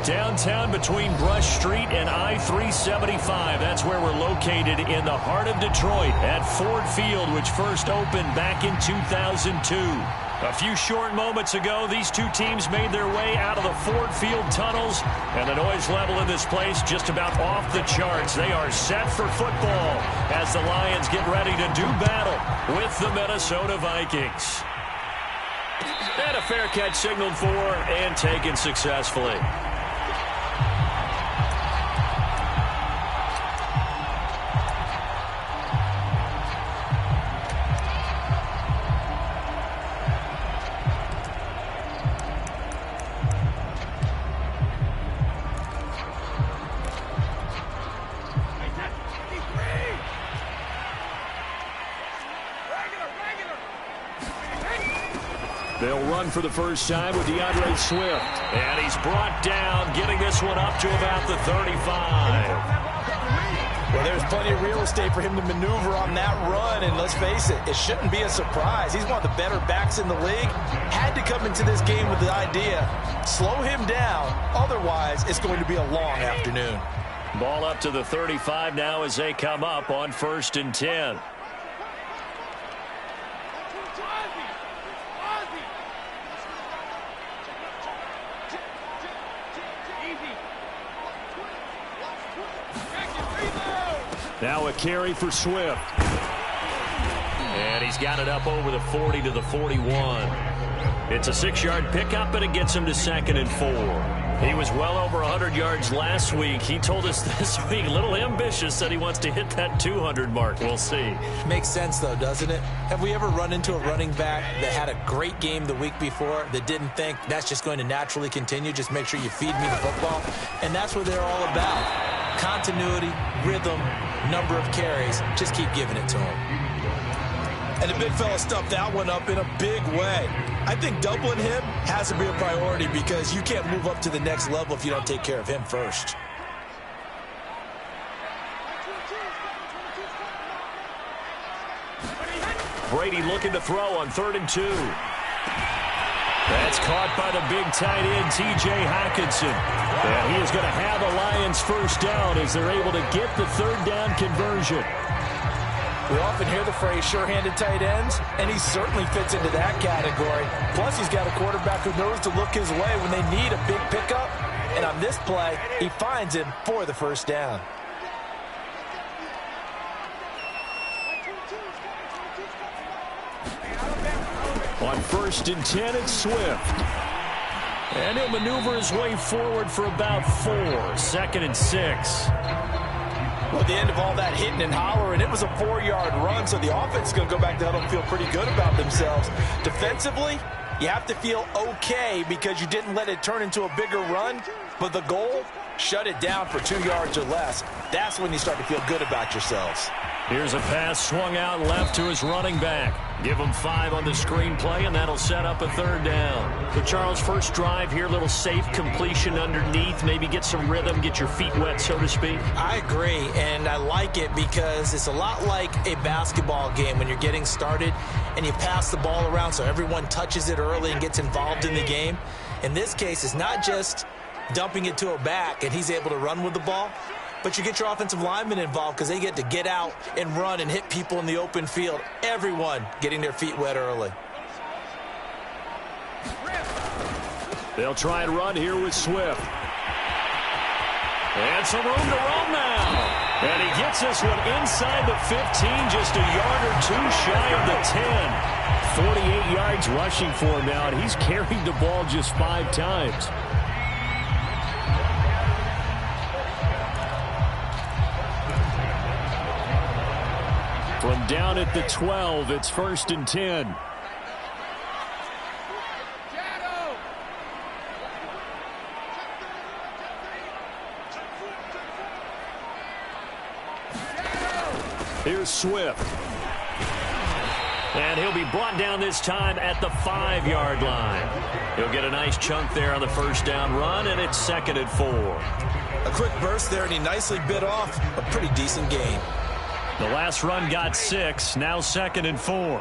Downtown between Brush Street and I-375. That's where we're located in the heart of Detroit at Ford Field, which first opened back in 2002. A few short moments ago, these two teams made their way out of the Ford Field tunnels, and the noise level in this place just about off the charts. They are set for football as the Lions get ready to do battle with the Minnesota Vikings. And a fair catch signaled for and taken successfully. They'll run for the first time with DeAndre Swift. And he's brought down, getting this one up to about the 35. Well, there's plenty of real estate for him to maneuver on that run. And let's face it, it shouldn't be a surprise. He's one of the better backs in the league. Had to come into this game with the idea, slow him down. Otherwise, it's going to be a long afternoon. Ball up to the 35 now as they come up on 1st and 10. Now a carry for Swift. And he's got it up over the 40 to the 41. It's a 6-yard pickup, and it gets him to 2nd and 4. He was well over 100 yards last week. He told us this week, a little ambitious, said he wants to hit that 200 mark. We'll see. Makes sense, though, doesn't it? Have we ever run into a running back that had a great game the week before that didn't think that's just going to naturally continue? Just make sure you feed me the football. And that's what they're all about. Continuity, rhythm, number of carries. Just keep giving it to him. And the big fella stuffed that one up in a big way. I think doubling him has to be a priority because you can't move up to the next level if you don't take care of him first. Brady looking to throw on 3rd and 2. That's caught by the big tight end, T.J. Hockenson. And he is going to have the Lions first down as they're able to get the 3rd down conversion. We often hear the phrase sure-handed tight ends, and he certainly fits into that category. Plus, he's got a quarterback who knows to look his way when they need a big pickup. And on this play, he finds him for the first down. On 1st and 10, it's Swift. And he'll maneuver his way forward for about 4. 2nd and 6. Well, at the end of all that hitting and hollering, it was a 4-yard run, so the offense is going to go back to huddle and feel pretty good about themselves. Defensively, you have to feel okay because you didn't let it turn into a bigger run, but the goal, shut it down for 2 yards or less. That's when you start to feel good about yourselves. Here's a pass swung out left to his running back. Give him 5 on the screenplay, and that'll set up a 3rd down. So, Charles, first drive here, little safe completion underneath. Maybe get some rhythm, get your feet wet, so to speak. I agree, and I like it because it's a lot like a basketball game when you're getting started and you pass the ball around so everyone touches it early and gets involved in the game. In this case, it's not just dumping it to a back and he's able to run with the ball, but you get your offensive linemen involved because they get to get out and run and hit people in the open field. Everyone getting their feet wet early. They'll try and run here with Swift. And some room to roam now. And he gets this one inside the 15, just a yard or 2 shy of the 10. 48 yards rushing for him now, and he's carried the ball just 5 times. From down at the 12, it's 1st and 10. Here's Swift. And he'll be brought down this time at the 5-yard line. He'll get a nice chunk there on the first down run, and it's 2nd and 4. A quick burst there, and he nicely bit off a pretty decent gain. The last run got 6, now 2nd and 4.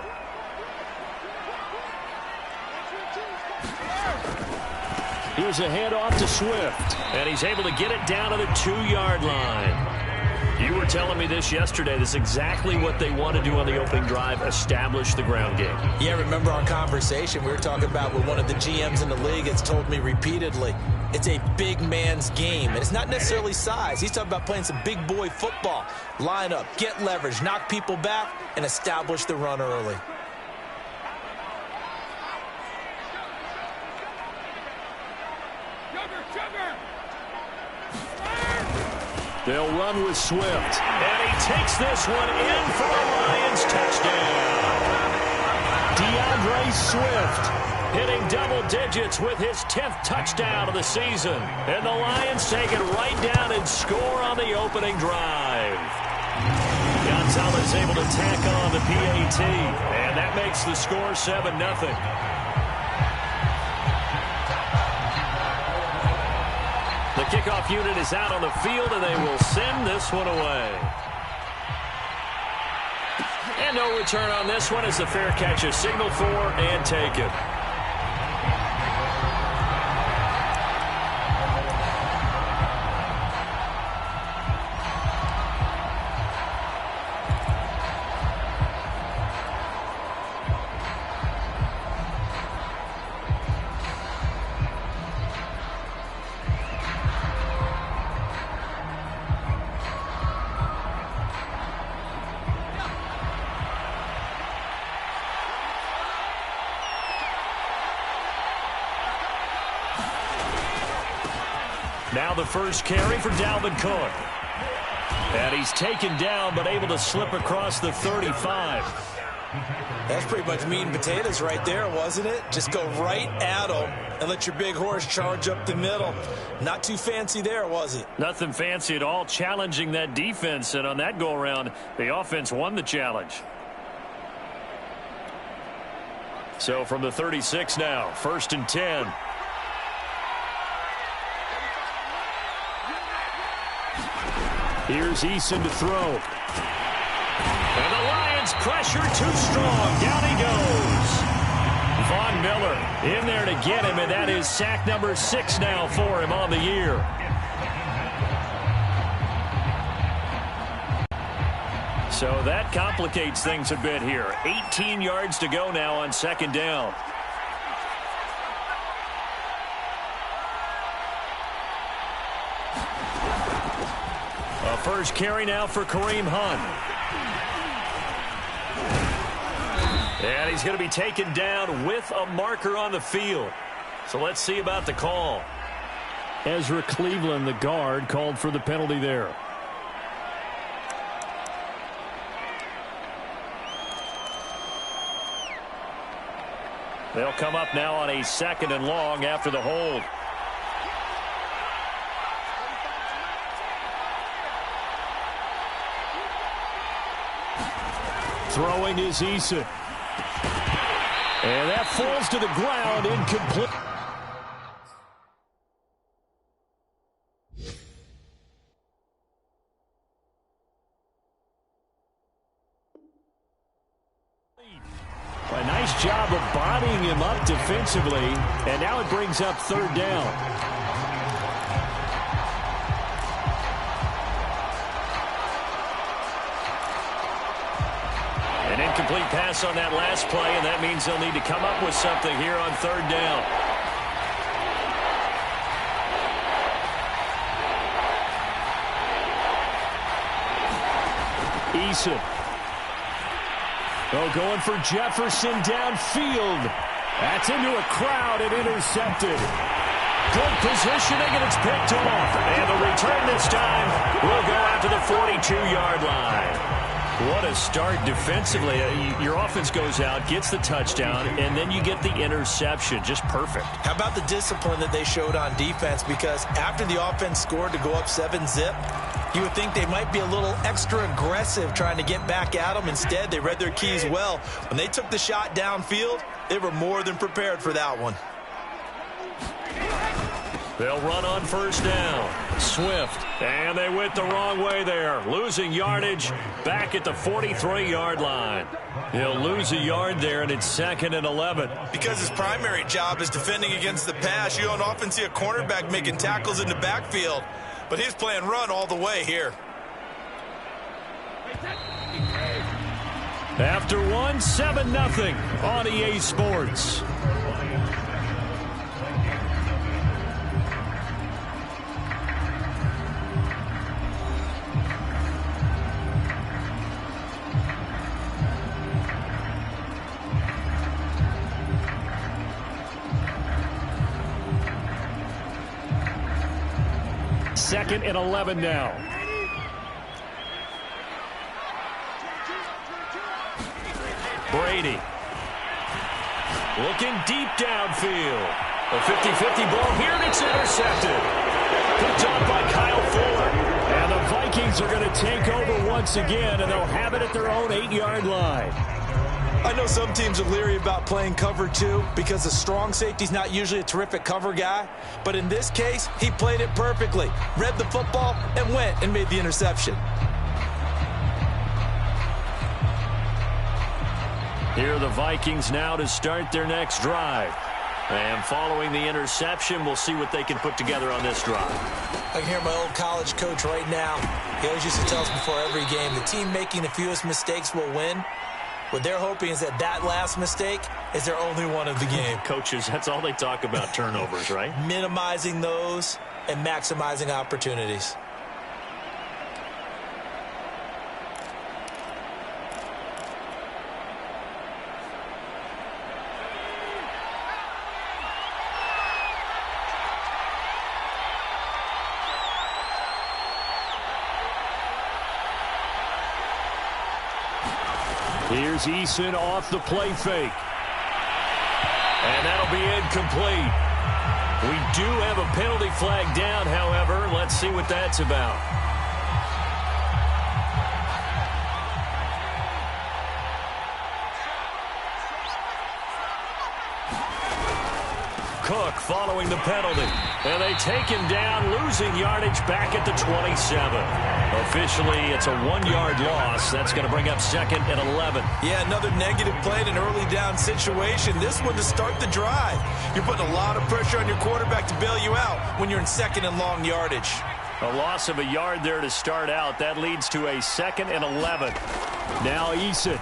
Here's a handoff to Swift. And he's able to get it down to the 2-yard line. You were telling me this yesterday. This is exactly what they want to do on the opening drive, establish the ground game. Yeah, remember our conversation? We were talking about with one of the GMs in the league that's told me repeatedly, it's a big man's game. And it's not necessarily size. He's talking about playing some big boy football. Line up, get leverage, knock people back, and establish the run early. They'll run with Swift. And he takes this one in for a Lions touchdown. DeAndre Swift hitting double digits with his 10th touchdown of the season. And the Lions take it right down and score on the opening drive. Gonzalez able to tack on the PAT. And that makes the score 7-0. The kickoff unit is out on the field, and they will send this one away. And no return on this one as the fair catch is signaled for and taken. Now the first carry for Dalvin Cook. And he's taken down but able to slip across the 35. That's pretty much meat and potatoes right there, wasn't it? Just go right at him and let your big horse charge up the middle. Not too fancy there, was it? Nothing fancy at all, challenging that defense. And on that go-around, the offense won the challenge. So from the 36 now, 1st and 10. Here's Eason to throw. And the Lions pressure too strong. Down he goes. Von Miller in there to get him, and that is sack number 6 now for him on the year. So that complicates things a bit here. 18 yards to go now on 2nd down. First carry now for Kareem Hunt. And he's going to be taken down with a marker on the field. So let's see about the call. Ezra Cleveland, the guard, called for the penalty there. They'll come up now on a 2nd and long after the hold. Throwing is Eason. And that falls to the ground, incomplete. A nice job of bodying him up defensively, and now it brings up 3rd down. An incomplete pass on that last play, and that means they'll need to come up with something here on 3rd down. Eason. Oh, going for Jefferson downfield. That's into a crowd and intercepted. Good positioning, and it's picked off. And the return this time will go out to the 42-yard line. What a start defensively. Your offense goes out, gets the touchdown, and then you get the interception. Just perfect. How about the discipline that they showed on defense? Because after the offense scored to go up 7-zip, you would think they might be a little extra aggressive trying to get back at them. Instead, they read their keys well. When they took the shot downfield, they were more than prepared for that one. They'll run on first down. Swift. And they went the wrong way there. Losing yardage back at the 43-yard line. He'll lose a yard there, and it's 2nd and 11. Because his primary job is defending against the pass, you don't often see a cornerback making tackles in the backfield. But he's playing run all the way here. After 7-0 on EA Sports. Second and 11 now. Brady. Looking deep downfield. A 50-50 ball here, and it's intercepted. Picked off by Kyle Fuller. And the Vikings are going to take over once again, and they'll have it at their own 8-yard line. I know some teams are leery about playing cover 2 because the strong safety's not usually a terrific cover guy. But in this case, he played it perfectly. Read the football and went and made the interception. Here are the Vikings now to start their next drive. And following the interception, we'll see what they can put together on this drive. I can hear my old college coach right now. He always used to tell us before every game, the team making the fewest mistakes will win. What they're hoping is that last mistake is their only one of the game. Coaches, that's all they talk about, turnovers, right? Minimizing those and maximizing opportunities. Here's Eason off the play fake. And that'll be incomplete. We do have a penalty flag down, however. Let's see what that's about. Cook following the penalty. And they take him down, losing yardage back at the 27. Officially, it's a 1-yard loss. That's going to bring up 2nd and 11. Yeah, another negative play in an early down situation. This one to start the drive. You're putting a lot of pressure on your quarterback to bail you out when you're in 2nd and long yardage. A loss of a yard there to start out. That leads to a 2nd and 11. Now Eason.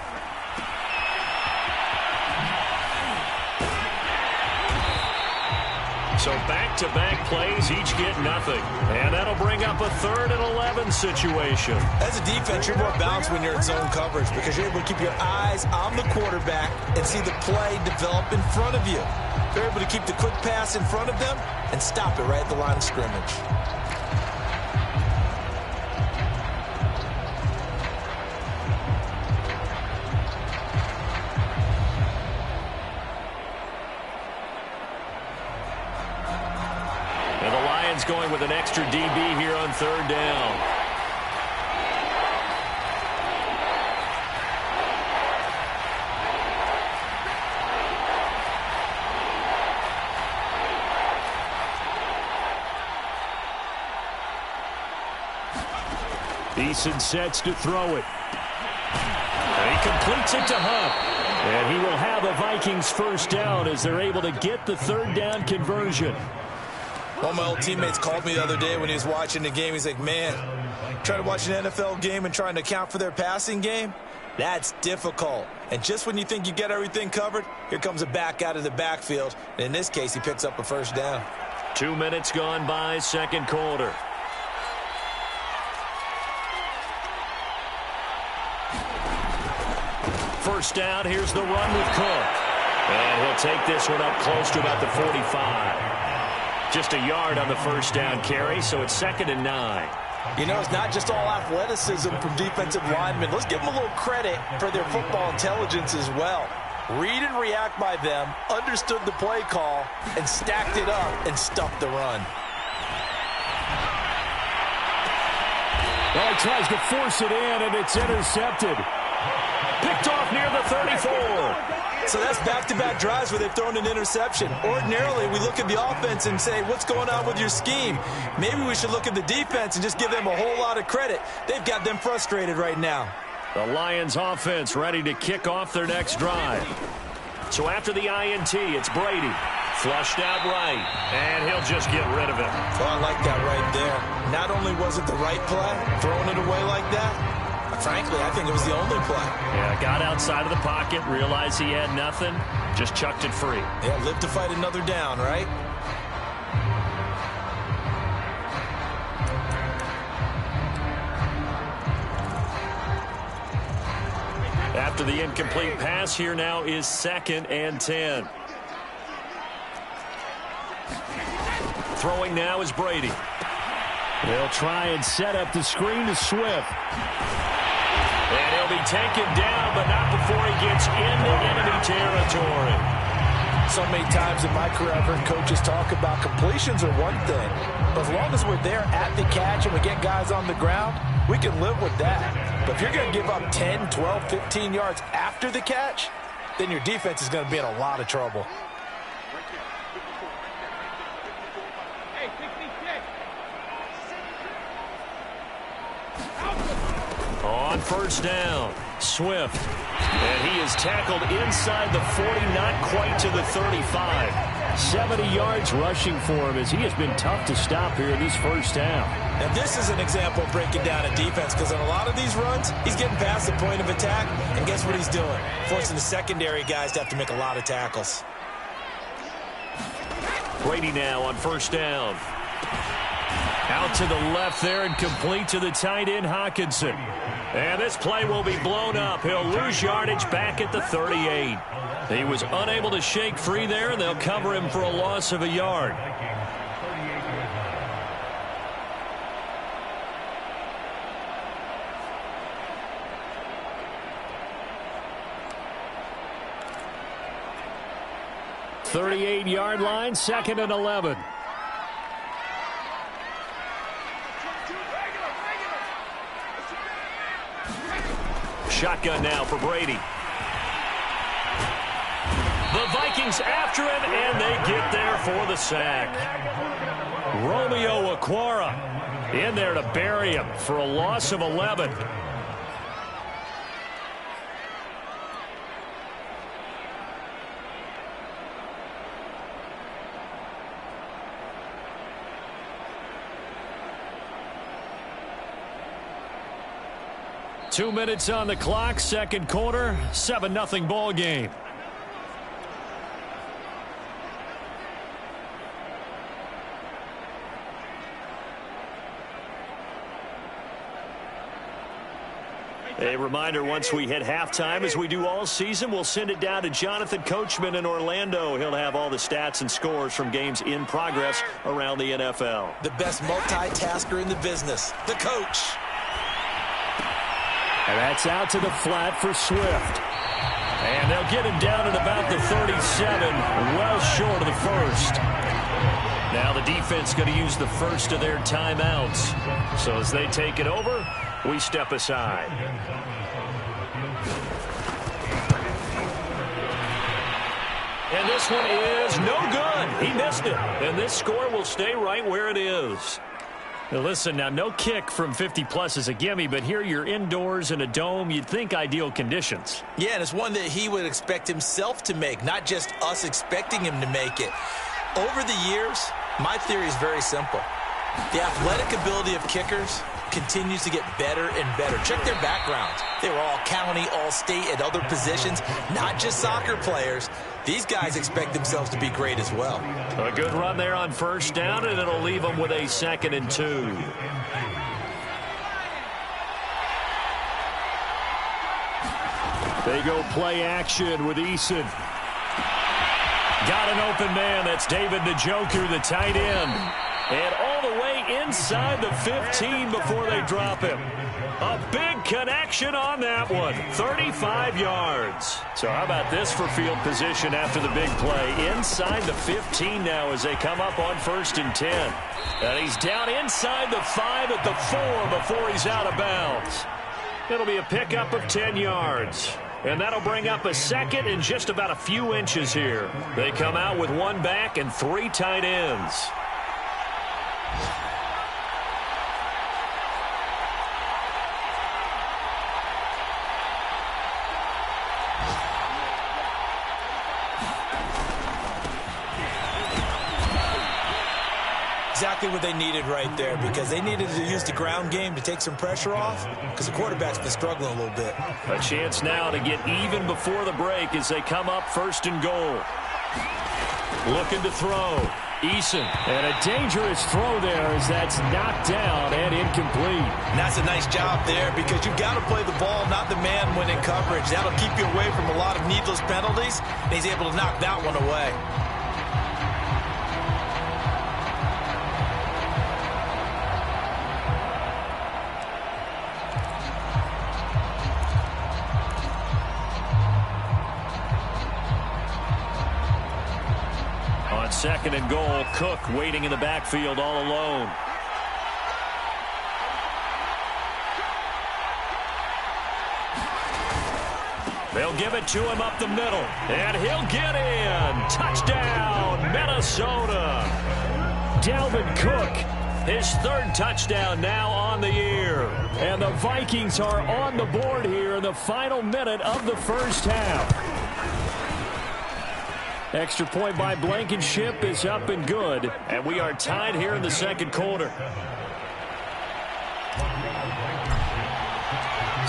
So back-to-back plays, each get nothing. And that'll bring up a 3rd and 11 situation. As a defense, you're more balanced when you're in zone coverage because you're able to keep your eyes on the quarterback and see the play develop in front of you. You're able to keep the quick pass in front of them and stop it right at the line of scrimmage. Going with an extra DB here on 3rd down. Eason sets to throw it. And he completes it to Hunt. And he will have a Vikings first down as they're able to get the 3rd down conversion. One of my old teammates called me the other day when he was watching the game. He's like, man, trying to watch an NFL game and trying to account for their passing game, that's difficult. And just when you think you get everything covered, here comes a back out of the backfield. And in this case, he picks up a first down. 2 minutes gone by, 2nd quarter. First down, here's the run with Cook. And he'll take this one up close to about the 45. Just a yard on the first down carry, so it's 2nd and 9. You know, it's not just all athleticism from defensive linemen. Let's give them a little credit for their football intelligence as well. Read and react by them, understood the play call, and stacked it up and stuffed the run. Well, he tries to force it in, and it's intercepted. Picked off near the 34. So that's back-to-back drives where they've thrown an interception. Ordinarily, we look at the offense and say, what's going on with your scheme? Maybe we should look at the defense and just give them a whole lot of credit. They've got them frustrated right now. The Lions offense ready to kick off their next drive. So after the INT, it's Brady. Flushed out right, and he'll just get rid of it. Oh, I like that right there. Not only was it the right play, throwing it away like that, frankly, I think it was the only play. Yeah, got outside of the pocket, realized he had nothing, just chucked it free. Yeah, live to fight another down, right? After the incomplete pass, here now is 2nd and 10. Throwing now is Brady. They'll try and set up the screen to Swift. And he'll be taken down, but not before he gets into enemy territory. So many times in my career, I've heard coaches talk about completions are one thing. But as long as we're there at the catch and we get guys on the ground, we can live with that. But if you're going to give up 10, 12, 15 yards after the catch, then your defense is going to be in a lot of trouble. On first down, Swift. And he is tackled inside the 40, not quite to the 35. 70 yards rushing for him as he has been tough to stop here in this first half. Now, this is an example of breaking down a defense because on a lot of these runs, he's getting past the point of attack, and guess what he's doing? Forcing the secondary guys to have to make a lot of tackles. Brady now on first down. Out to the left there and complete to the tight end, Hockenson. And this play will be blown up. He'll lose yardage back at the 38. He was unable to shake free there, and they'll cover him for a loss of a yard. "38-yard line, 2nd and 11. Shotgun now for Brady. The Vikings after him, and they get there for the sack. Romeo Okwara in there to bury him for a loss of 11. Two minutes on the clock, second quarter, 7-0 ball game. A reminder, once we hit halftime, as we do all season, we'll send it down to Jonathan Coachman in Orlando. He'll have all the stats and scores from games in progress around the NFL. The best multitasker in the business, the coach. And that's out to the flat for Swift. And they'll get him down at about the 37, well short of the first. Now the defense going to use the first of their timeouts. So as they take it over, we step aside. And this one is no good. He missed it. And this score will stay right where it is. Now listen, now no kick from 50-plus is a gimme, but here you're indoors in a dome. You'd think ideal conditions. Yeah, and it's one that he would expect himself to make, not just us expecting him to make it. Over the years, my theory is very simple. The athletic ability of kickers continues to get better and better. Check their backgrounds. They were all county, all state, at other positions, not just soccer players. These guys expect themselves to be great as well. A good run there on first down, and it'll leave them with a 2nd and 2. They go play action with Eason. Got an open man. That's David Njoku, the tight end. And all the way inside the 15 before they drop him. A big connection on that one. 35 yards. So how about this for field position after the big play? Inside the 15 now as they come up on 1st and 10. And he's down inside the 5 at the 4 before he's out of bounds. It'll be a pickup of 10 yards. And that'll bring up a second and just about a few inches here. They come out with one back and 3 tight ends. Exactly what they needed right there, because they needed to use the ground game to take some pressure off, because the quarterback's been struggling a little bit. A chance now to get even before the break as they come up 1st and goal. Looking to throw. Eason. And a dangerous throw there as that's knocked down and incomplete. And that's a nice job there, because you've got to play the ball, not the man when in coverage. That'll keep you away from a lot of needless penalties, and he's able to knock that one away. On 2nd and goal, Cook waiting in the backfield all alone. They'll give it to him up the middle, and he'll get in. Touchdown, Minnesota. Dalvin Cook, his 3rd touchdown now on the year. And the Vikings are on the board here in the final minute of the first half. Extra point by Blankenship is up and good. And we are tied here in the 2nd quarter.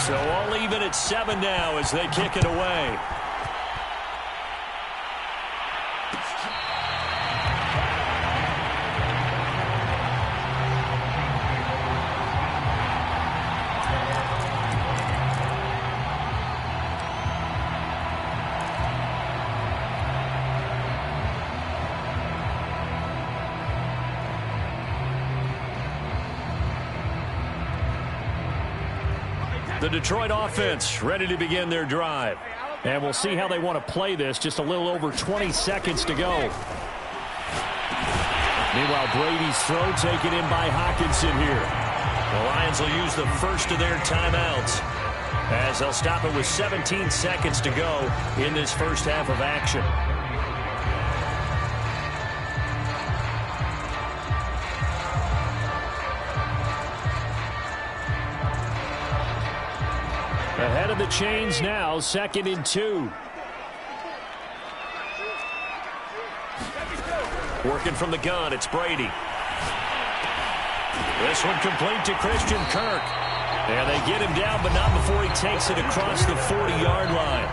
So all even at 7 now as they kick it away. The Detroit offense ready to begin their drive. And we'll see how they want to play this. Just a little over 20 seconds to go. Meanwhile, Brady's throw taken in by Hockenson here. The Lions will use the first of their timeouts as they'll stop it with 17 seconds to go in this first half of action. Ahead of the chains now, 2nd and 2. Working from the gun, it's Brady. This one complete to Christian Kirk. And they get him down, but not before he takes it across the 40-yard line.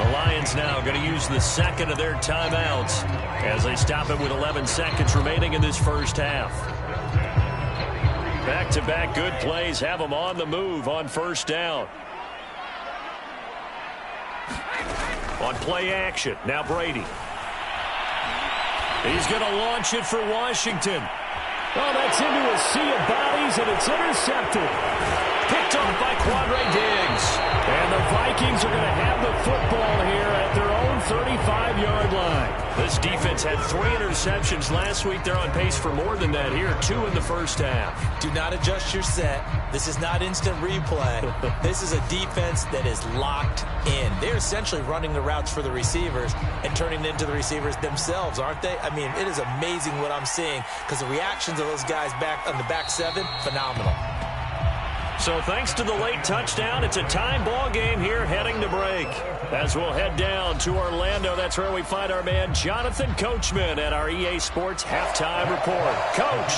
The Lions now going to use the 2nd of their timeouts as they stop it with 11 seconds remaining in this first half. Back-to-back good plays have them on the move on 1st down. On play action, now Brady. He's going to launch it for Washington. Oh, that's into a sea of bodies, and it's intercepted. Picked off by Quandre Diggs. And the Vikings are going to have the football here at their own 35-yard line. This defense had 3 interceptions last week. They're on pace for more than that here, 2 in the first half. Do not adjust your set. This is not instant replay. This is a defense that is locked in. They're essentially running the routes for the receivers and turning it into the receivers themselves, aren't they? I mean, it is amazing what I'm seeing because the reactions of those guys back on the back 7, phenomenal. So thanks to the late touchdown, it's a time ball game here heading to break. As we'll head down to Orlando, that's where we find our man Jonathan Coachman at our EA Sports Halftime Report. Coach.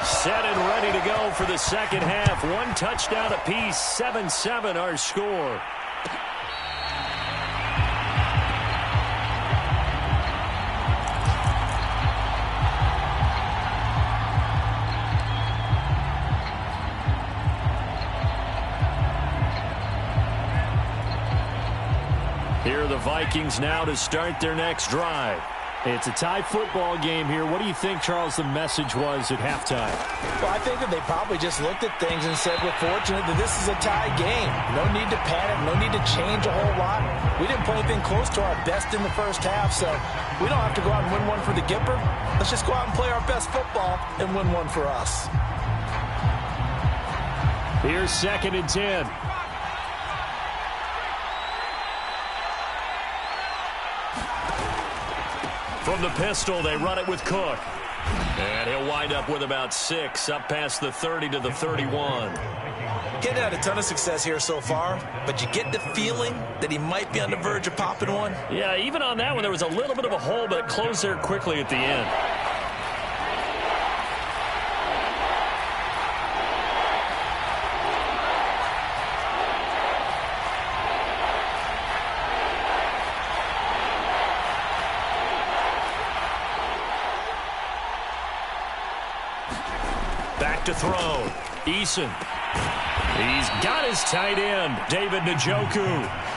Set and ready to go for the second half. 1 touchdown apiece, 7-7 our score. Here are the Vikings now to start their next drive. It's a tie football game here. What do you think, Charles, the message was at halftime? Well, I think that they probably just looked at things and said, we're fortunate that this is a tie game. No need to panic, no need to change a whole lot. We didn't play anything close to our best in the first half, so we don't have to go out and win one for the Gipper. Let's just go out and play our best football and win one for us. Here's 2nd and 10. From the pistol, they run it with Cook. And he'll wind up with about 6, up past the 30 to the 31. Getting had a ton of success here so far, but you get the feeling that he might be on the verge of popping one. Yeah, even on that one, there was a little bit of a hole, but it closed there quickly at the end. Back to throw. Eason. He's got his tight end, David Njoku.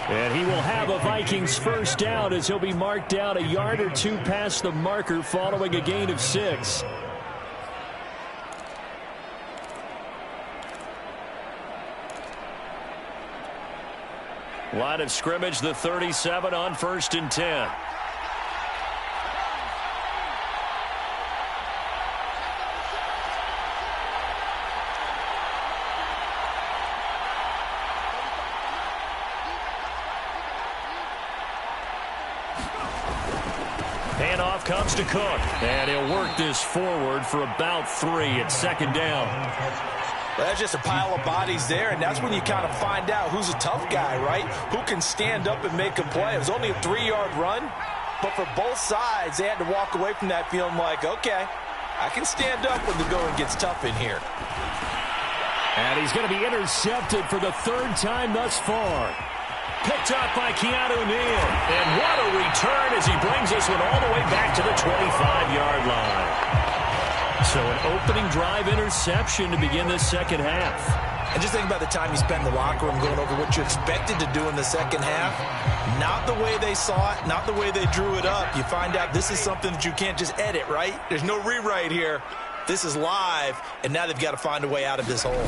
And he will have a Vikings first down as he'll be marked down a yard or 2 past the marker following a gain of 6. Line of scrimmage, the 37 on 1st and 10. Handoff comes to Cook, and he'll work this forward for about 3 at 2nd down. Well, that's just a pile of bodies there, and that's when you kind of find out who's a tough guy, right? Who can stand up and make a play. It was only a 3-yard run, but for both sides, they had to walk away from that feeling like, okay, I can stand up when the going gets tough in here. And he's going to be intercepted for the 3rd time thus far. Picked up by Keanu Neal. And what a return as he brings this one all the way back to the 25-yard line. So an opening drive interception to begin this second half. And just think about the time you spent in the locker room going over what you expected to do in the second half. Not the way they saw it, not the way they drew it up. You find out this is something that you can't just edit, right? There's no rewrite here. This is live, and now they've got to find a way out of this hole.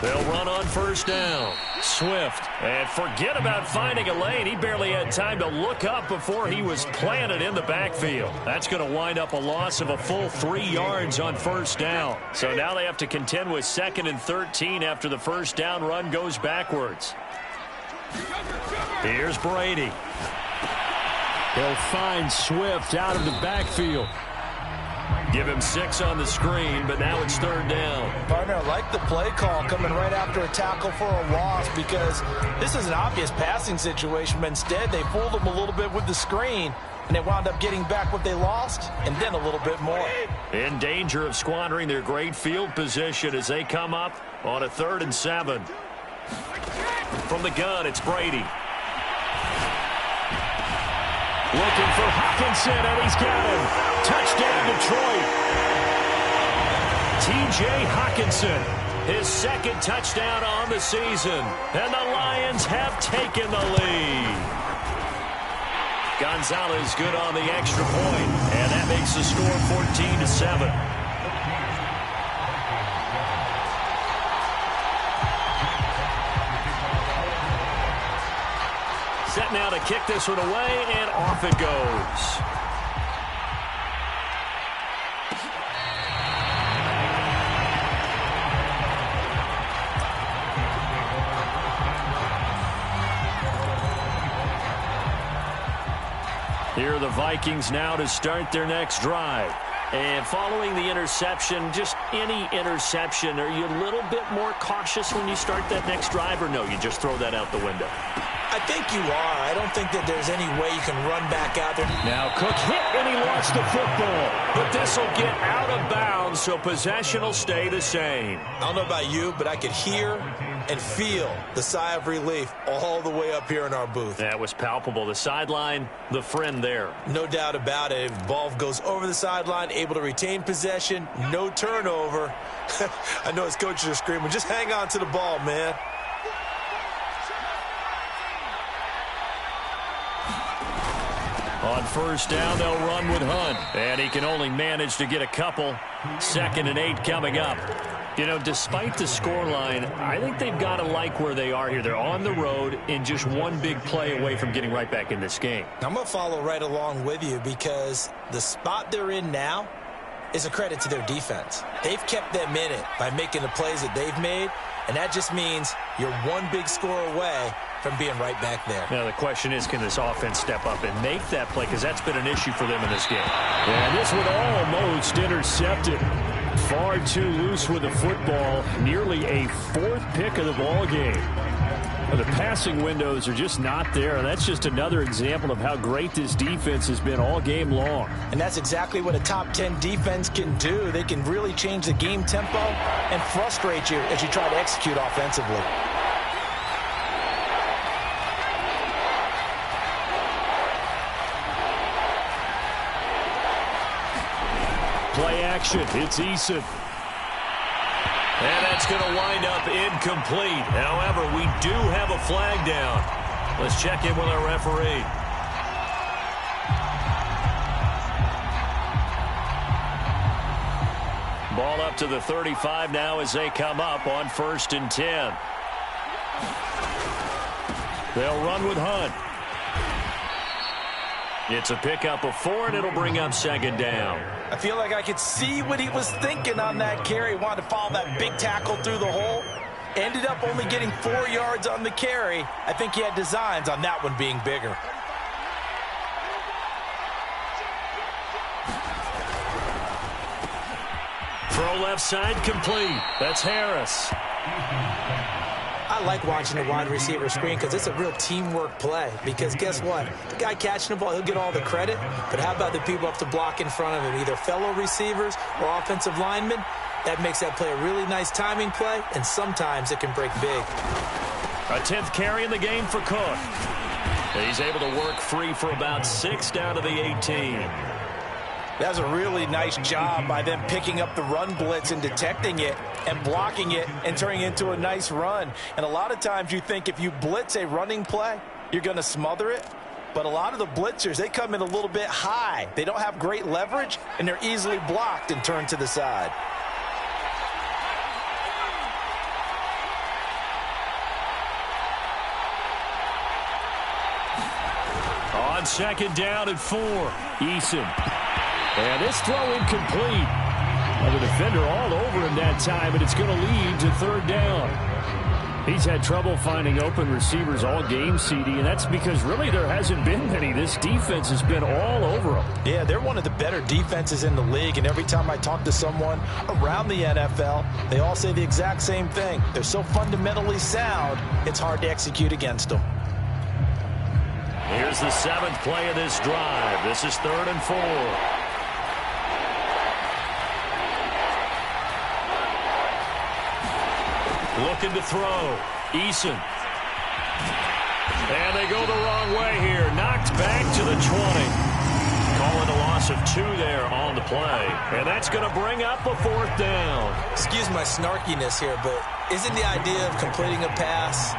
They'll run on 1st down. Swift. And forget about finding a lane. He barely had time to look up before he was planted in the backfield. That's going to wind up a loss of a full 3 yards on 1st down. So now they have to contend with 2nd and 13 after the 1st down run goes backwards. Here's Brady. He'll find Swift out of the backfield. Give him 6 on the screen, but now it's 3rd down. Partner, I like the play call coming right after a tackle for a loss because this is an obvious passing situation, but instead they fooled him a little bit with the screen, and they wound up getting back what they lost and then a little bit more. In danger of squandering their great field position as they come up on a 3rd and 7. From the gun, it's Brady. Looking for Hockenson, and he's got him. Touchdown, Detroit. T.J. Hockenson, his 2nd touchdown on the season. And the Lions have taken the lead. Gonzalez good on the extra point, and that makes the score 14-7. Set now to kick this one away, and off it goes. Here are the Vikings now to start their next drive. And following the interception, just any interception, are you a little bit more cautious when you start that next drive, or no, you just throw that out the window? I think you are. I don't think that there's any way you can run back out there. Now Cook hit and he lost the football. But this will get out of bounds, so possession will stay the same. I don't know about you, but I could hear and feel the sigh of relief all the way up here in our booth. That was palpable. The sideline, the friend there. No doubt about it. Ball goes over the sideline, able to retain possession, no turnover. I know his coaches are screaming, just hang on to the ball, man. On 1st down, they'll run with Hunt. And he can only manage to get a couple. 2nd and 8 coming up. You know, despite the scoreline, I think they've got to like where they are here. They're on the road and just one big play away from getting right back in this game. I'm going to follow right along with you because the spot they're in now is a credit to their defense. They've kept them in it by making the plays that they've made, and that just means you're one big score away from being right back there. Now the question is, can this offense step up and make that play? Because that's been an issue for them in this game. And this one almost intercepted. Far too loose with the football. Nearly a fourth pick of the ball game. The passing windows are just not there, and that's just another example of how great this defense has been all game long. And that's exactly what a top 10 defense can do. They can really change the game tempo and frustrate you as you try to execute offensively. Play action. It's Eason. And that's going to wind up incomplete. However, we do have a flag down. Let's check in with our referee. Ball up to the 35 now as they come up on 1st and 10. They'll run with Hunt. It's a pickup of 4, and it'll bring up 2nd down. I feel like I could see what he was thinking on that carry. He wanted to follow that big tackle through the hole. Ended up only getting 4 yards on the carry. I think he had designs on that one being bigger. Throw left side complete. That's Harris. I like watching the wide receiver screen because it's a real teamwork play. Because guess what? The guy catching the ball, he'll get all the credit. But how about the people up to block in front of him, either fellow receivers or offensive linemen? That makes that play a really nice timing play, and sometimes it can break big. A 10th carry in the game for Cook. He's able to work free for about 6 down to the 18. That's a really nice job by them picking up the run blitz and detecting it and blocking it and turning it into a nice run. And a lot of times you think if you blitz a running play, you're going to smother it. But a lot of the blitzers, they come in a little bit high. They don't have great leverage, and they're easily blocked and turned to the side. On 2nd down at 4, Eason. And this throw incomplete. The defender all over him that time, and it's going to lead to 3rd down. He's had trouble finding open receivers all game, CD, and that's because really there hasn't been many. This defense has been all over them. Yeah, they're one of the better defenses in the league, and every time I talk to someone around the NFL, they all say the exact same thing. They're so fundamentally sound, it's hard to execute against them. Here's the 7th play of this drive. This is 3rd and 4. Looking to throw. Eason. And they go the wrong way here. Knocked back to the 20. Calling a loss of 2 there on the play. And that's going to bring up a 4th down. Excuse my snarkiness here, but isn't the idea of completing a pass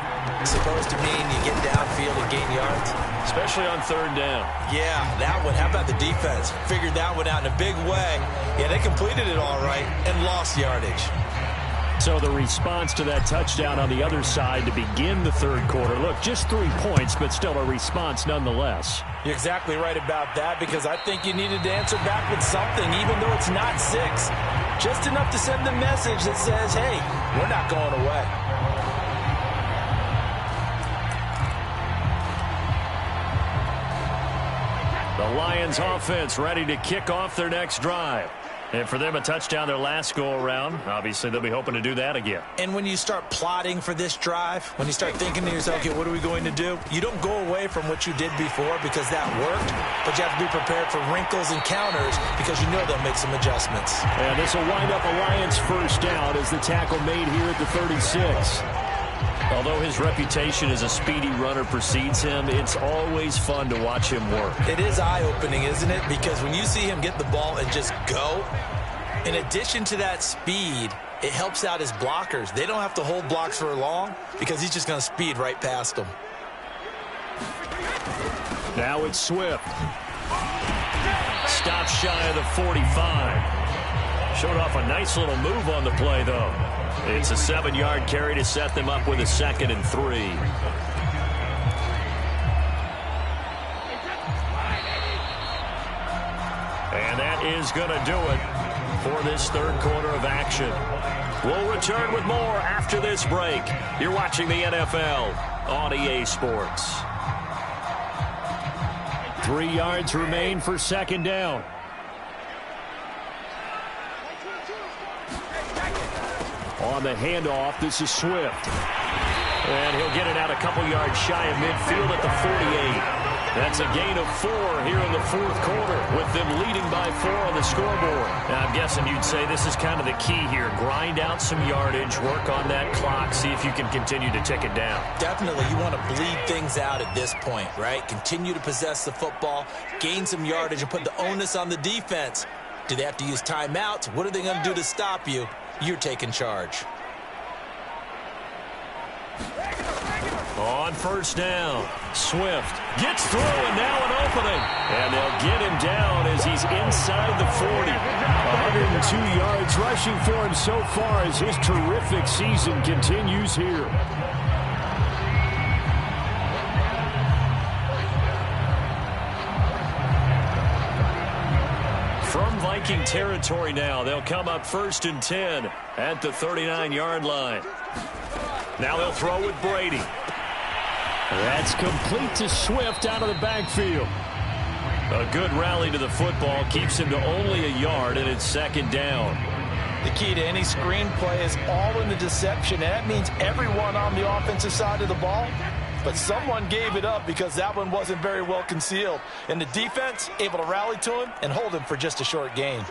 supposed to mean you get downfield and gain yards? Especially on 3rd down. Yeah, that one. How about the defense? Figured that one out in a big way. Yeah, they completed it all right and lost yardage. So the response to that touchdown on the other side to begin the 3rd quarter. Look, just 3 points, but still a response nonetheless. You're exactly right about that, because I think you needed to answer back with something, even though it's not 6. Just enough to send the message that says, hey, we're not going away. The Lions offense ready to kick off their next drive. And for them, a touchdown their last go-around. Obviously, they'll be hoping to do that again. And when you start plotting for this drive, when you start thinking to yourself, okay, what are we going to do? You don't go away from what you did before because that worked, but you have to be prepared for wrinkles and counters because you know they'll make some adjustments. And this will wind up a Lions 1st down as the tackle made here at the 36. Although his reputation as a speedy runner precedes him, it's always fun to watch him work. It is eye-opening, isn't it? Because when you see him get the ball and just go, in addition to that speed, it helps out his blockers. They don't have to hold blocks for long because he's just going to speed right past them. Now it's Swift. Stop shy of the 45. Showed off a nice little move on the play, though. It's a 7-yard carry to set them up with a 2nd and 3. And that is going to do it for this 3rd quarter of action. We'll return with more after this break. You're watching the NFL on EA Sports. 3 yards remain for second down. On the handoff, this is Swift. And he'll get it out a couple yards shy of midfield at the 48. That's a gain of 4 here in the fourth quarter, with them leading by 4 on the scoreboard. Now, I'm guessing you'd say this is kind of the key here. Grind out some yardage, work on that clock, see if you can continue to tick it down. Definitely, you want to bleed things out at this point, right? Continue to possess the football, gain some yardage, and put the onus on the defense. Do they have to use timeouts? What are they going to do to stop you? You're taking charge. On first down, Swift gets through, and now an opening. And they'll get him down as he's inside the 40. 102 yards rushing for him so far as his terrific season continues here. From Viking territory now, they'll come up 1st and 10 at the 39-yard line. Now they'll throw with Brady. That's complete to Swift out of the backfield. A good rally to the football keeps him to only a yard, and it's second down. The key to any screenplay is all in the deception, and that means everyone on the offensive side of the ball. But someone gave it up because that one wasn't very well concealed. And the defense able to rally to him and hold him for just a short gain.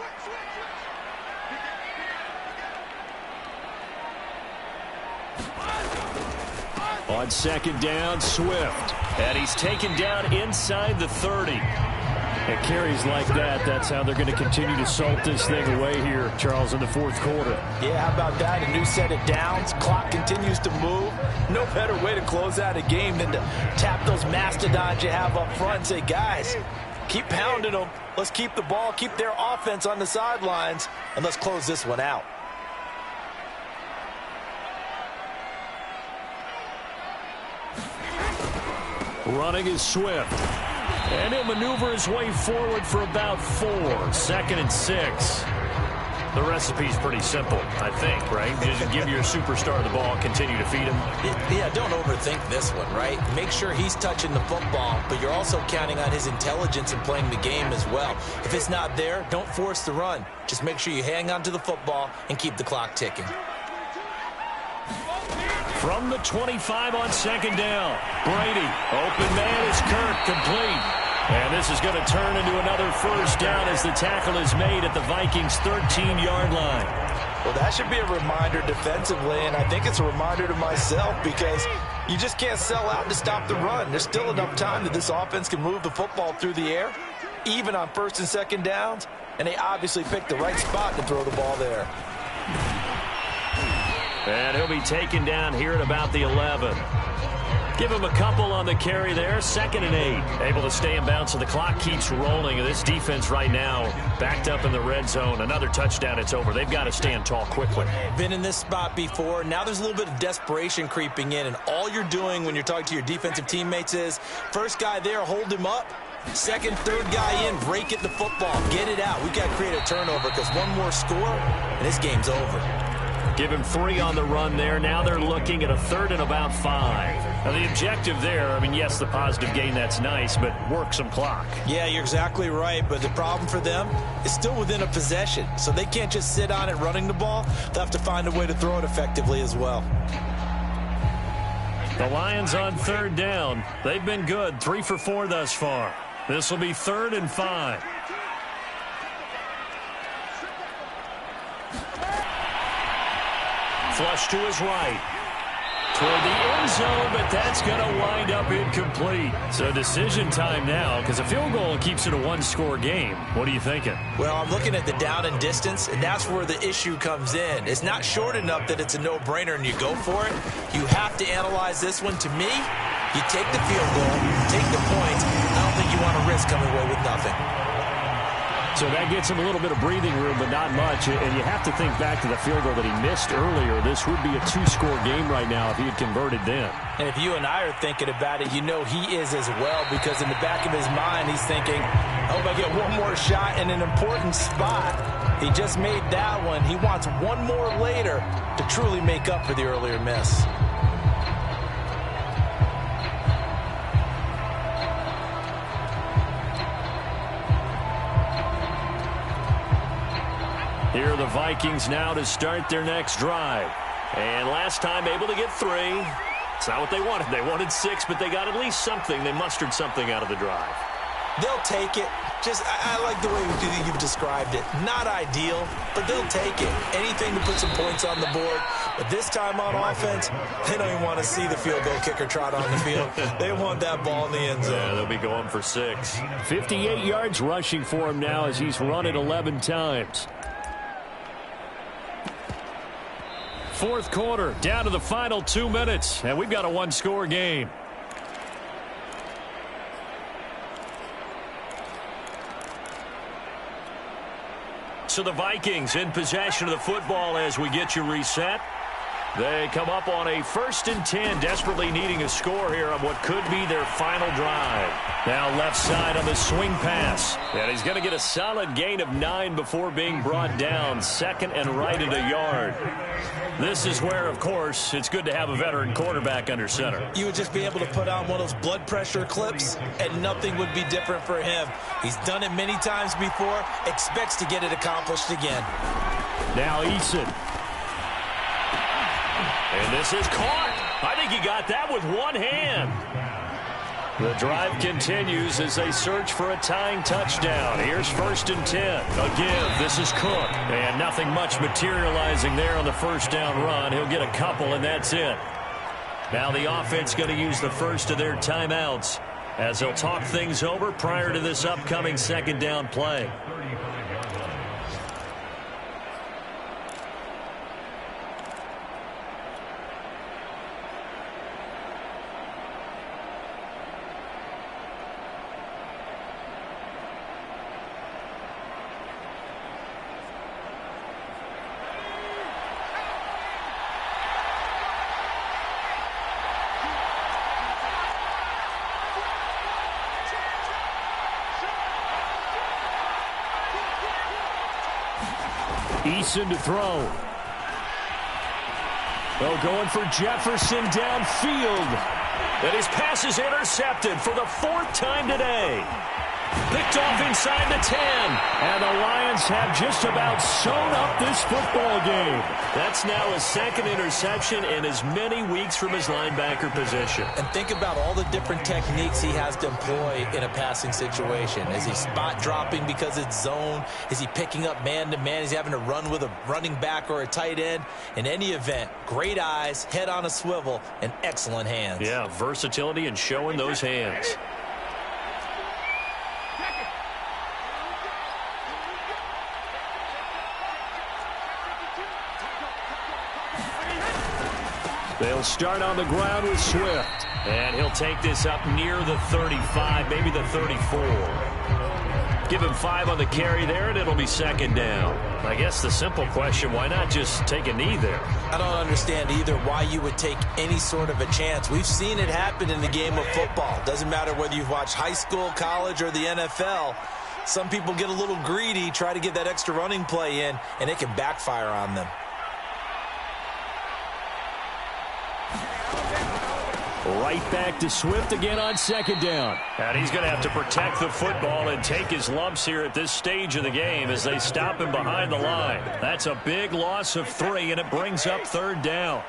On second down, Swift. And he's taken down inside the 30. At carries like that, that's how they're going to continue to salt this thing away here, Charles, in the fourth quarter. Yeah, how about that? A new set of downs. Clock continues to move. No better way to close out a game than to tap those mastodons you have up front and say, guys, keep pounding them. Let's keep the ball, keep their offense on the sidelines, and let's close this one out. Running is Swift. And he'll maneuver his way forward for about 4. 2nd and 6. The recipe's pretty simple, I think, right? Just give your superstar the ball, continue to feed him. Yeah, don't overthink this one, right? Make sure he's touching the football, but you're also counting on his intelligence in playing the game as well. If it's not there, don't force the run. Just make sure you hang on to the football and keep the clock ticking. From the 25 on second down, Brady. Open man is Kirk, complete. And this is going to turn into another first down as the tackle is made at the Vikings' 13-yard line. Well, that should be a reminder defensively, and I think it's a reminder to myself because you just can't sell out to stop the run. There's still enough time that this offense can move the football through the air, even on 1st and 2nd downs, and they obviously picked the right spot to throw the ball there. And he'll be taken down here at about the 11. Give him a couple on the carry there. 2nd and 8. Able to stay in bounds, so the clock keeps rolling. And this defense right now backed up in the red zone. Another touchdown, it's over. They've got to stand tall quickly. Been in this spot before. Now there's a little bit of desperation creeping in. And all you're doing when you're talking to your defensive teammates is, first guy there, hold him up. 2nd, 3rd guy in, break it the football. Get it out. We've got to create a turnover because one more score, and this game's over. Give him 3 on the run there. Now they're looking at a 3rd and about 5. Now the objective there, I mean, yes, the positive gain, that's nice, but work some clock. Yeah, you're exactly right, but the problem for them is still within a possession, so they can't just sit on it running the ball. They'll have to find a way to throw it effectively as well. The Lions on 3rd down. They've been good, 3 for 4 thus far. This will be 3rd and 5. Flush to his right. Toward the end zone, but that's going to wind up incomplete. So decision time now, because a field goal keeps it a one-score game. What are you thinking? Well, I'm looking at the down and distance, and that's where the issue comes in. It's not short enough that it's a no-brainer and you go for it. You have to analyze this one. To me, you take the field goal, take the points. I don't think you want to risk coming away with nothing. So that gets him a little bit of breathing room, but not much. And you have to think back to the field goal that he missed earlier. This would be a 2-score game right now if he had converted then. And if you and I are thinking about it, you know he is as well, because in the back of his mind, he's thinking, I hope I get one more shot in an important spot. He just made that one. He wants one more later to truly make up for the earlier miss. Here are the Vikings now to start their next drive. And last time able to get 3. It's not what they wanted. They wanted 6, but they got at least something. They mustered something out of the drive. They'll take it. I like the way you've described it. Not ideal, but they'll take it. Anything to put some points on the board. But this time on offense, they don't even want to see the field goal kicker trot on the field. They want that ball in the end zone. Yeah, they'll be going for 6. 58 yards rushing for him now as he's run it 11 times. Fourth quarter, down to the final 2 minutes, and we've got a one-score game. So the Vikings in possession of the football as we get you reset. They come up on a 1st and 10, desperately needing a score here on what could be their final drive. Now left side on the swing pass. And he's going to get a solid gain of 9 before being brought down. Second and right at a yard. This is where, of course, it's good to have a veteran quarterback under center. You would just be able to put on one of those blood pressure clips, and nothing would be different for him. He's done it many times before, expects to get it accomplished again. Now Eason. And this is caught. I think he got that with one hand. The drive continues as they search for a tying touchdown. Here's 1st and 10. A give. This is Cook. And nothing much materializing there on the first down run. He'll get a couple, and that's it. Now the offense going to use the first of their timeouts as they'll talk things over prior to this upcoming second down play. Eason to throw. Oh, going for Jefferson downfield. And his pass is intercepted for the 4th time today. Picked off inside the 10. And the Lions have just about sewn up this football game. That's now a 2nd interception in as many weeks from his linebacker position. And think about all the different techniques he has to employ in a passing situation. Is he spot dropping because it's zone? Is he picking up man-to-man? Is he having to run with a running back or a tight end? In any event, great eyes, head on a swivel, and excellent hands. Yeah, versatility and showing those hands. They'll start on the ground with Swift. And he'll take this up near the 35, maybe the 34. Give him 5 on the carry there, and it'll be 2nd down. I guess the simple question, why not just take a knee there? I don't understand either why you would take any sort of a chance. We've seen it happen in the game of football. Doesn't matter whether you've watched high school, college, or the NFL. Some people get a little greedy, try to get that extra running play in, and it can backfire on them. Right back to Swift again on 2nd down. And he's going to have to protect the football and take his lumps here at this stage of the game as they stop him behind the line. That's a big loss of 3, and it brings up 3rd down.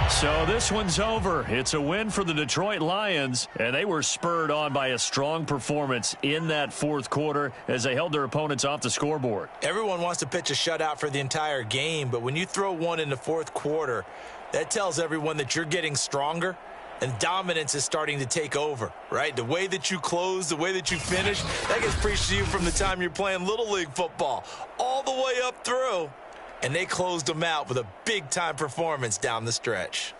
So this one's over. It's a win for the Detroit Lions, and they were spurred on by a strong performance in that 4th quarter as they held their opponents off the scoreboard. Everyone wants to pitch a shutout for the entire game, but when you throw one in the 4th quarter, that tells everyone that you're getting stronger and dominance is starting to take over, right? The way that you close, the way that you finish, that gets preached to you from the time you're playing Little League football all the way up through. And they closed them out with a big-time performance down the stretch.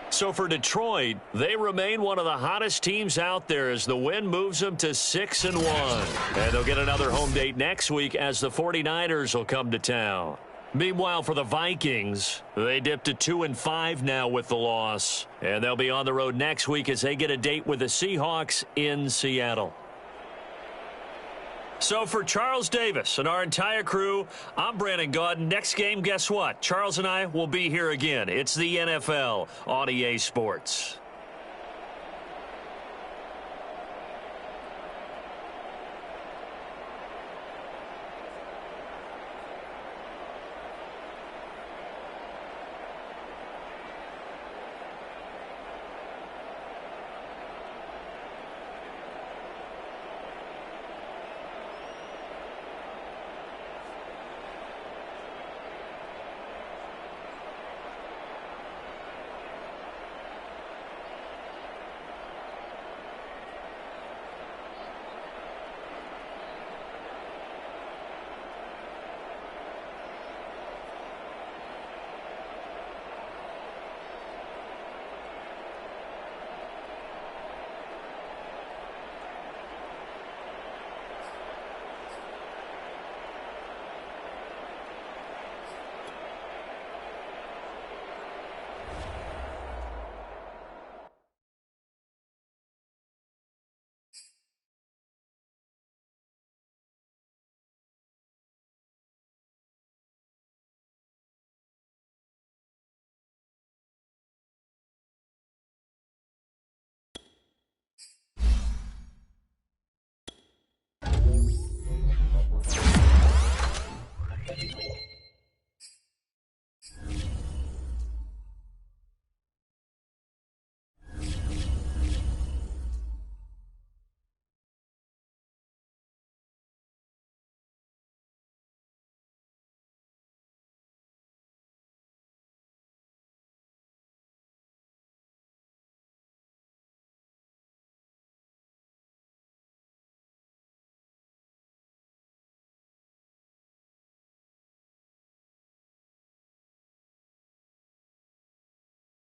So for Detroit, they remain one of the hottest teams out there as the win moves them to 6-1. And they'll get another home date next week as the 49ers will come to town. Meanwhile, for the Vikings, they dipped to 2-5 now with the loss. And they'll be on the road next week as they get a date with the Seahawks in Seattle. So for Charles Davis and our entire crew, I'm Brandon Gaudin. Next game, guess what? Charles and I will be here again. It's the NFL on EA Sports.